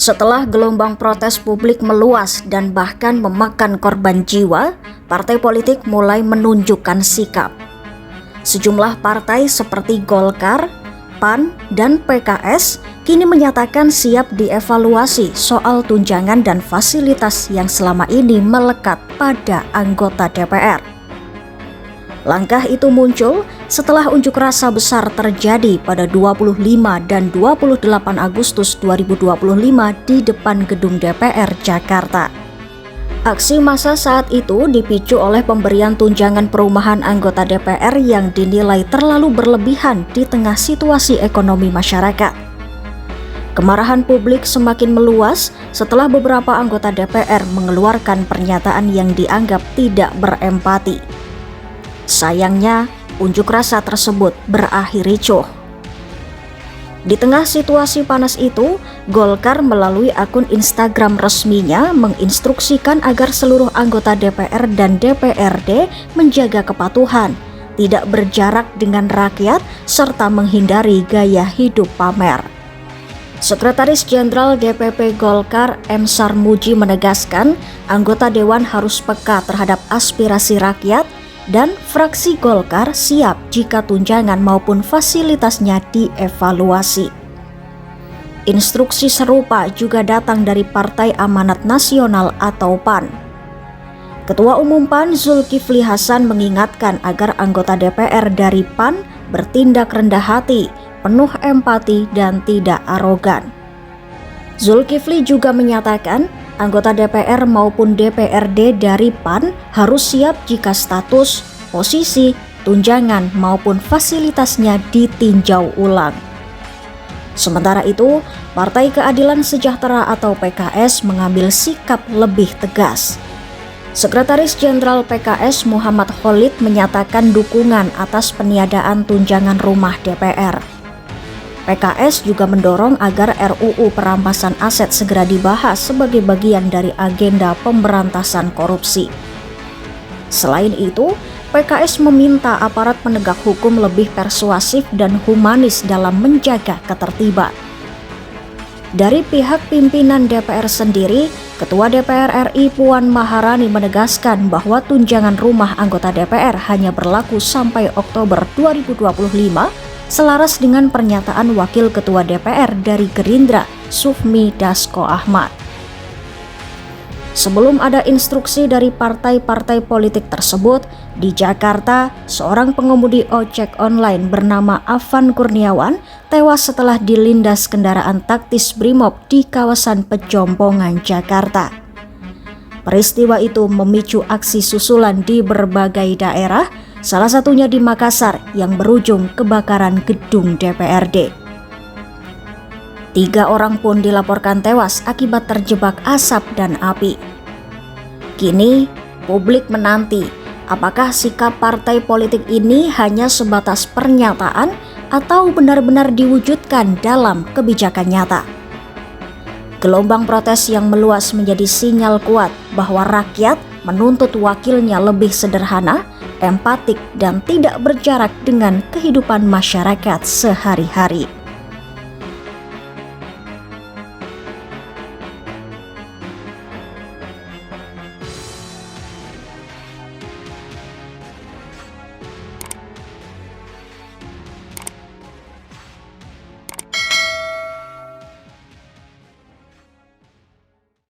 Setelah gelombang protes publik meluas dan bahkan memakan korban jiwa, partai politik mulai menunjukkan sikap. Sejumlah partai seperti Golkar, PAN, dan PKS kini menyatakan siap dievaluasi soal tunjangan dan fasilitas yang selama ini melekat pada anggota DPR. Langkah itu muncul setelah unjuk rasa besar terjadi pada 25 dan 28 Agustus 2025 di depan gedung DPR Jakarta. Aksi massa saat itu dipicu oleh pemberian tunjangan perumahan anggota DPR yang dinilai terlalu berlebihan di tengah situasi ekonomi masyarakat. Kemarahan publik semakin meluas setelah beberapa anggota DPR mengeluarkan pernyataan yang dianggap tidak berempati. Sayangnya, unjuk rasa tersebut berakhir ricuh. Di tengah situasi panas itu, Golkar melalui akun Instagram resminya menginstruksikan agar seluruh anggota DPR dan DPRD menjaga kepatuhan, tidak berjarak dengan rakyat, serta menghindari gaya hidup pamer. Sekretaris Jenderal DPP Golkar M. Sarmuji menegaskan, anggota Dewan harus peka terhadap aspirasi rakyat dan fraksi Golkar siap jika tunjangan maupun fasilitasnya dievaluasi. Instruksi serupa juga datang dari Partai Amanat Nasional atau PAN. Ketua Umum PAN Zulkifli Hasan mengingatkan agar anggota DPR dari PAN bertindak rendah hati, penuh empati, dan tidak arogan. Zulkifli juga menyatakan anggota DPR maupun DPRD dari PAN harus siap jika status, posisi, tunjangan maupun fasilitasnya ditinjau ulang. Sementara itu, Partai Keadilan Sejahtera atau PKS mengambil sikap lebih tegas. Sekretaris Jenderal PKS Muhammad Khalid menyatakan dukungan atas peniadaan tunjangan rumah DPR. PKS juga mendorong agar RUU perampasan aset segera dibahas sebagai bagian dari agenda pemberantasan korupsi. Selain itu, PKS meminta aparat penegak hukum lebih persuasif dan humanis dalam menjaga ketertiban. Dari pihak pimpinan DPR sendiri, Ketua DPR RI Puan Maharani menegaskan bahwa tunjangan rumah anggota DPR hanya berlaku sampai Oktober 2025, selaras dengan pernyataan Wakil Ketua DPR dari Gerindra, Sufmi Dasko Ahmad. Sebelum ada instruksi dari partai-partai politik tersebut, di Jakarta, seorang pengemudi ojek online bernama Afan Kurniawan tewas setelah dilindas kendaraan taktis Brimob di kawasan Pejompongan, Jakarta. Peristiwa itu memicu aksi susulan di berbagai daerah, salah satunya di Makassar yang berujung kebakaran gedung DPRD. 3 orang pun dilaporkan tewas akibat terjebak asap dan api. Kini, publik menanti apakah sikap partai politik ini hanya sebatas pernyataan atau benar-benar diwujudkan dalam kebijakan nyata. Gelombang protes yang meluas menjadi sinyal kuat bahwa rakyat menuntut wakilnya lebih sederhana, empatik, dan tidak berjarak dengan kehidupan masyarakat sehari-hari.